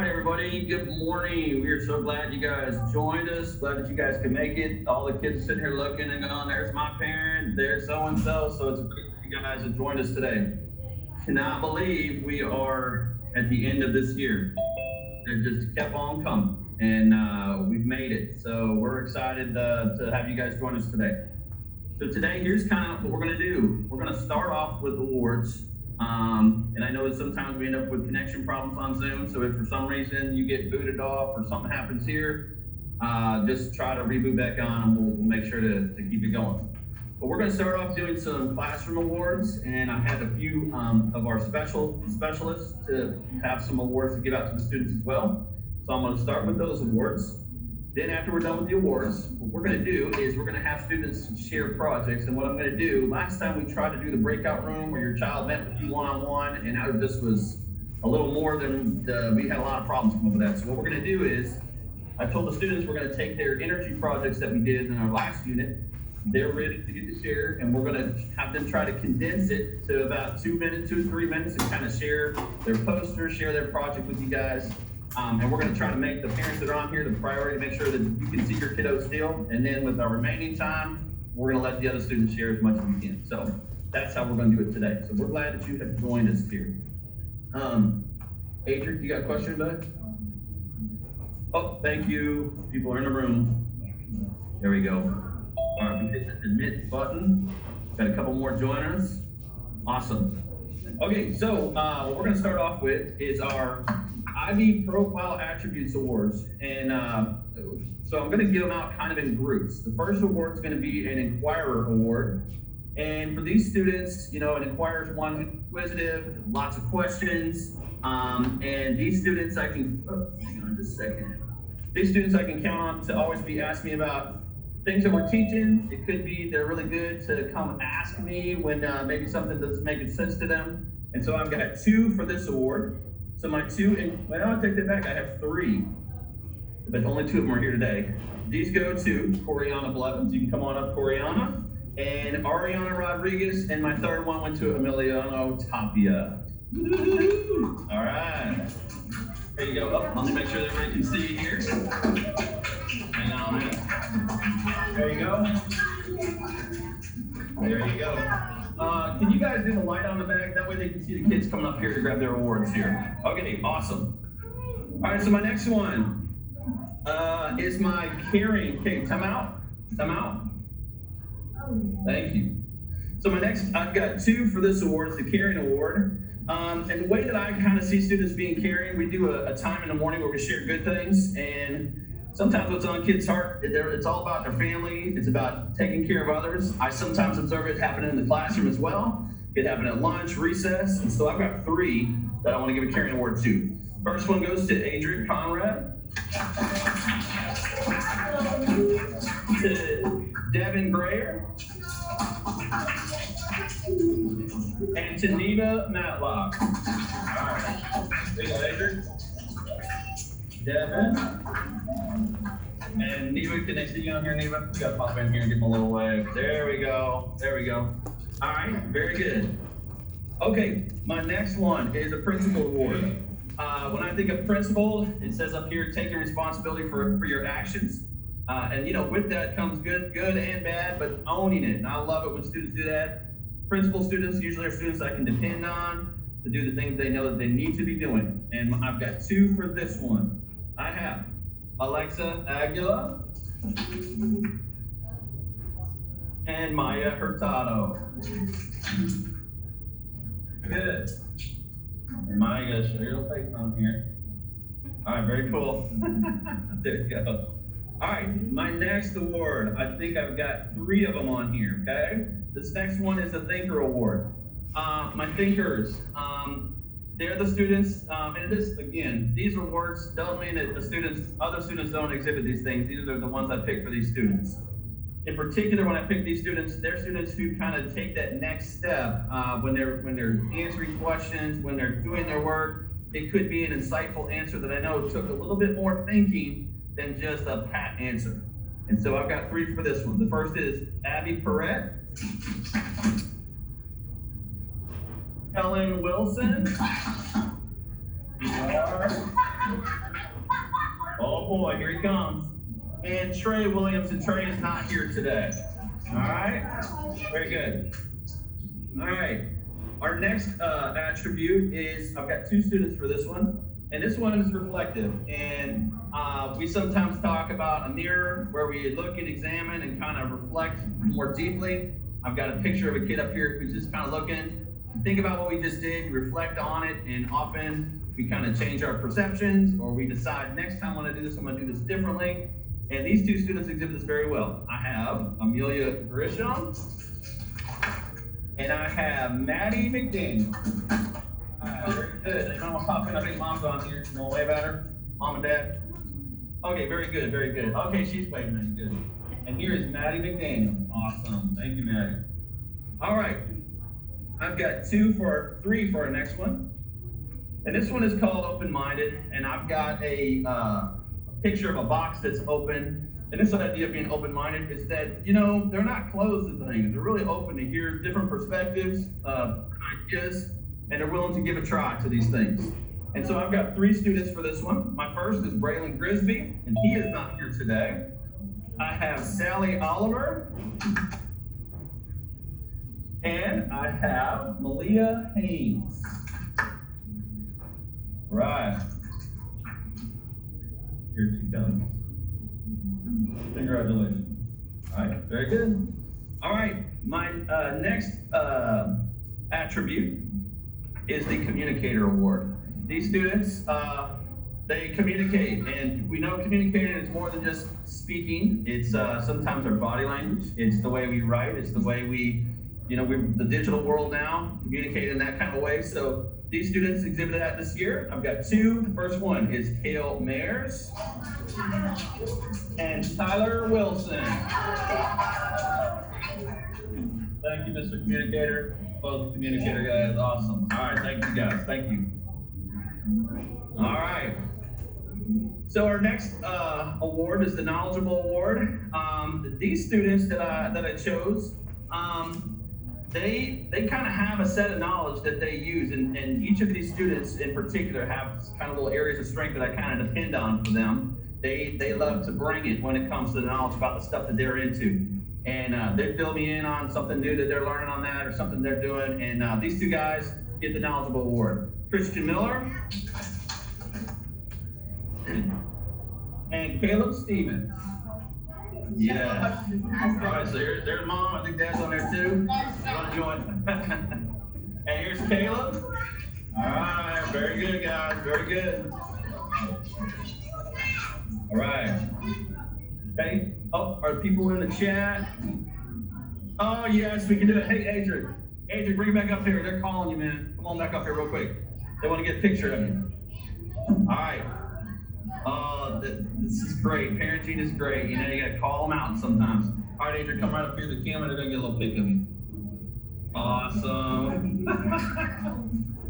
everybody. Good morning. We are so glad you guys joined us. Glad that you guys could make it. All the kids are sitting here looking and going, there's my parent, there's so-and-so. So it's great that you guys have joined us today. Cannot believe we are at the end of this year. It just kept on coming and we've made it. So we're excited to have you guys join us today. So today, here's kind of what we're gonna do. We're gonna start off with awards. And I know that sometimes we end up with connection problems on Zoom. So if for some reason you get booted off or something happens here, just try to reboot back on and we'll make sure to keep it going. But we're gonna start off doing some classroom awards, and I had a few of our specialists to have some awards to give out to the students as well. So I'm gonna start with those awards. Then after we're done with the awards, what we're gonna do is we're gonna have students share projects. And what I'm gonna do, last time we tried to do the breakout room where your child met with you one-on-one, and this was a little more than, we had a lot of problems come up with that. So what we're gonna do is, I told the students we're gonna take their energy projects that we did in our last unit, they're ready to get to share, and we're gonna have them try to condense it to about 2 to 3 minutes and kind of share their poster, share their project with you guys. And we're gonna try to make the parents that are on here the priority to make sure that you can see your kiddos still. And then with our remaining time, we're gonna let the other students share as much as we can. So that's how we're gonna do it today. So we're glad that you have joined us here. Adrian, you got a question, bud? Oh, thank you. People are in the room. There we go. All right, we hit the admit button. Got a couple more joining us. Awesome. Okay, so what we're gonna start off with is our IB Profile Attributes Awards. And so I'm gonna give them out kind of in groups. The first award is gonna be an Inquirer Award. And for these students, you know, an Inquirer is one who's inquisitive, lots of questions. And these students hang on just a second. These students I can count on to always be asking me about things that we're teaching. It could be they're really good to come ask me when maybe something doesn't make sense to them. And so I've got 2 for this award. So my 2, well, I'll take that back, I have 3, but only 2 of them are here today. These go to Coriana Blevins. You can come on up, Coriana, and Ariana Rodriguez, and my 3rd one went to Emiliano Tapia. All right, there you go. Oh, let me make sure that everybody can see you here. Hang on a minute. There you go. There you go. Can you guys do the light on the back? That way they can see the kids coming up here to grab their awards here. Okay, awesome. All right, so my next one is my caring. Okay, time out. Thank you. So I've got 2 for this award. It's the Caring Award. And the way that I kind of see students being caring, we do a time in the morning where we share good things. And sometimes what's on kids' heart, it's all about their family. It's about taking care of others. I sometimes observe it happening in the classroom as well. It happened at lunch, recess. And so I've got 3 that I want to give a caring award to. First one goes to Adrian Conrad, to Devin Grayer, and to Neva Matlock. All right, there you go, Adrian. Devin. And Neva, can I see you on here, Neva? We gotta pop in here and give them a little wave. There we go. All right, very good. Okay, my next one is a Principal Award. When I think of principal, it says up here, taking responsibility for your actions. And you know, with that comes good and bad, but owning it. And I love it when students do that. Principal students usually are students I can depend on to do the things they know that they need to be doing. And I've got 2 for this one. I have Alexa Aguila and Maya Hurtado. Good. And Maya, you gotta show your little face on here. All right, very cool. There you go. All right, my next award, I think I've got 3 of them on here, okay? This next one is the Thinker Award. My thinkers, they're the students, and it is, again, these awards don't mean that other students don't exhibit these things. These are the ones I pick for these students. In particular, when I pick these students, they're students who kind of take that next step when they're answering questions, when they're doing their work. It could be an insightful answer that I know took a little bit more thinking than just a pat answer. And so I've got 3 for this one. The first is Abby Perret, Helen Wilson, Oh boy, here he comes. And Trey Williamson. Trey is not here today. All right, very good. All right, our next attribute is, I've got two students for this one, and this one is reflective. And we sometimes talk about a mirror where we look and examine and kind of reflect more deeply. I've got a picture of a kid up here who's just kind of looking. Think about what we just did, you reflect on it, and often we kind of change our perceptions, or we decide next time when I do this, I'm gonna do this differently. And these two students exhibit this very well. I have Amelia Grisham, and I have Maddie McDaniel. Very good. Anyone want to pop in? I think mom's on here. You want to wave at her? Mom and dad? Okay, very good, very good. Okay, she's waving at you, good. And here is Maddie McDaniel. Awesome. Thank you, Maddie. All right. I've got three for our next one. And this one is called Open-Minded. And I've got a picture of a box that's open. And this idea of being open-minded is that, you know, they're not closed to things. They're really open to hear different perspectives, ideas, and they're willing to give a try to these things. And so I've got three students for this one. My first is Braylon Grisby, and he is not here today. I have Sally Oliver, and I have Malia Haynes. Right. Here she comes. Congratulations. All right, very good. All right, my next attribute is the Communicator Award. These students, they communicate, and we know communicating is more than just speaking. It's sometimes our body language. It's the way we write. It's the way we, you know, we're the digital world now, communicate in that kind of way. So these students exhibited that this year. I've got two. The first one is Kale Mayers and Tyler Wilson. Thank you, Mr. Communicator. Both communicator guys, awesome. All right, thank you guys, thank you. All right. So our next award is the Knowledgeable Award. These students that I chose, they kind of have a set of knowledge that they use, and each of these students in particular have kind of little areas of strength that I kind of depend on for them. They love to bring it when it comes to the knowledge about the stuff that they're into. And they fill me in on something new that they're learning on that or something they're doing. And these two guys get the Knowledgeable Award. Christian Miller and Caleb Stevens. Yeah. All right, so there's mom. I think dad's on there too. You want to join? And here's Caleb. All right, very good, guys. Very good. All right. Okay. Oh, are people in the chat? Oh, yes, we can do it. Hey, Adrian. Adrian, bring it back up here. They're calling you, man. Come on back up here real quick. They want to get a picture of you. All right. This is great. Parenting is great. You know, you got to call them out sometimes. All right, Adrian, come right up here to the camera. They're going to get a little pic of you. Awesome.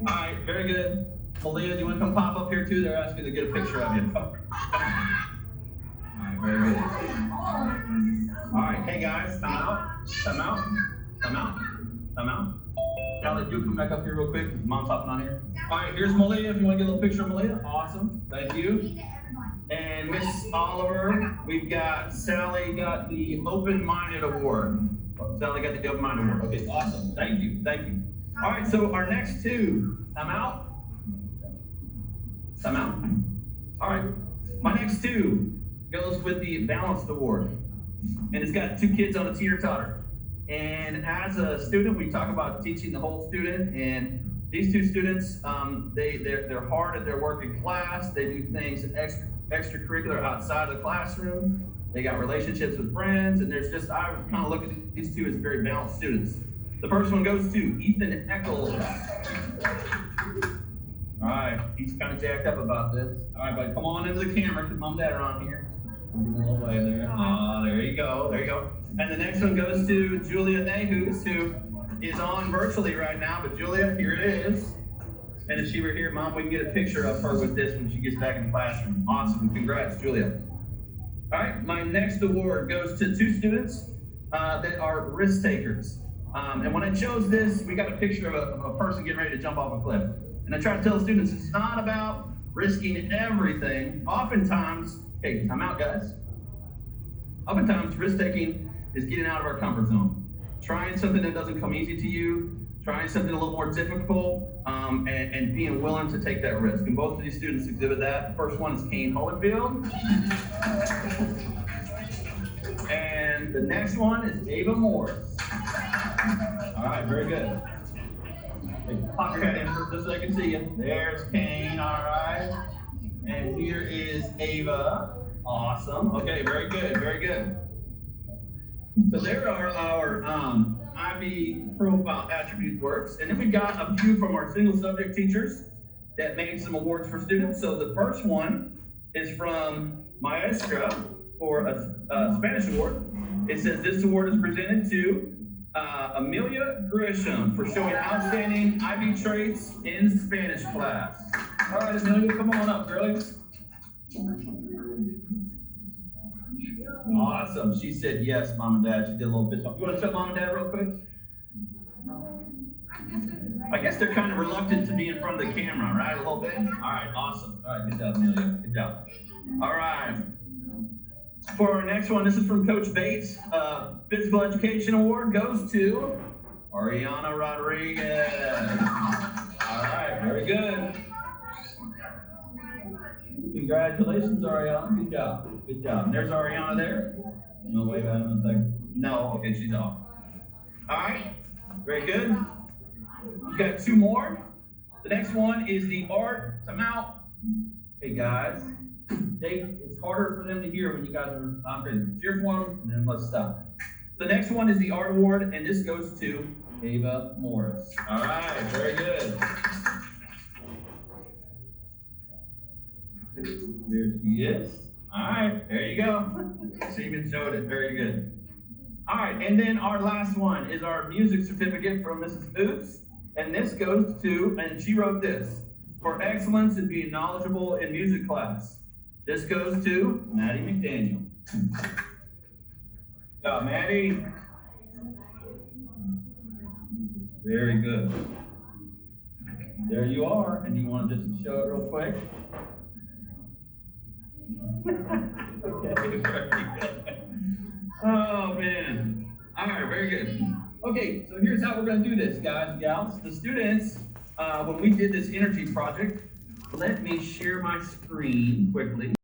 All right, very good. Malia, do you want to come pop up here too? They're asking to get a picture of you. All right, very good. All right, hey guys, come out. Come out. Come out. Come out. Callie, you come back up here real quick. Mom's hopping on here. All right, here's Malia. If you want to get a little picture of Malia, awesome. Thank you. And Miss Oliver, we've got Sally got the Open-Minded Award. Sally got the Open-Minded Award. Okay, awesome. Thank you. Thank you. All right, so our next two, come out. Come out. All right, my next two goes with the Balanced Award. And it's got two kids on a teeter-totter. And as a student, we talk about teaching the whole student. And these two students, they're hard at their work in class. They do things extracurricular outside of the classroom. They got relationships with friends. And there's just, I kind of look at these two as very balanced students. The first one goes to Ethan Eccles. All right, he's kind of jacked up about this. All right, buddy, come on into the camera because mom and dad are on here. Give him a little wave there. Oh, there you go, there you go. And the next one goes to Julia Nahus, who is on virtually right now, but Julia, here it is. And if she were here, Mom, we can get a picture of her with this when she gets back in the classroom. Awesome, congrats, Julia. All right, my next award goes to two students that are risk takers. And when I chose this, we got a picture of a person getting ready to jump off a cliff. And I try to tell the students, it's not about risking everything. Oftentimes, hey, time out, guys. Oftentimes, risk taking is getting out of our comfort zone, trying something that doesn't come easy to you, trying something a little more difficult, and being willing to take that risk. And both of these students exhibit that. The first one is Kane Hohenfield. And the next one is Ava Morris. All right, very good. Pop your head in just so I can see you. There's Kane, all right. And here is Ava. Awesome. Okay, very good, very good. So there are our IB profile attribute works. And then we got a few from our single subject teachers that made some awards for students. So the first one is from Maestra for a Spanish award. It says this award is presented to Amelia Grisham for showing outstanding IB traits in Spanish class. All right, Amelia, come on up, girlie. Awesome. She said yes, Mom and Dad. She did a little bit. You want to tell Mom and Dad real quick? I guess they're kind of reluctant to be in front of the camera, right? A little bit? All right, awesome. All right, good job, Amelia. Good job. All right. For our next one, this is from Coach Bates. Physical Education Award goes to Ariana Rodriguez. All right, very good. Congratulations, Ariana. Good job. Good job. And there's Ariana there. No, wait, I don't think. No, okay, she's off. All right, very good. We've got two more. The next one is the art. Time out. Hey, guys. It's harder for them to hear when you guys are operating. Cheer for them, and then let's stop. The next one is the art award, and this goes to Ava Morris. All right, very good. There she is. All right, there you go. She even showed it. Very good. All right, and then our last one is our music certificate from Mrs. Boots, and this goes to, and she wrote this, for excellence in being knowledgeable in music class. This goes to Maddie McDaniel. Good job, Maddie. Very good. There you are. And you want to just show it real quick? Okay, very good. Oh, man. All right, very good. Okay, so here's how we're going to do this, guys and gals. The students, when we did this energy project, let me share my screen quickly.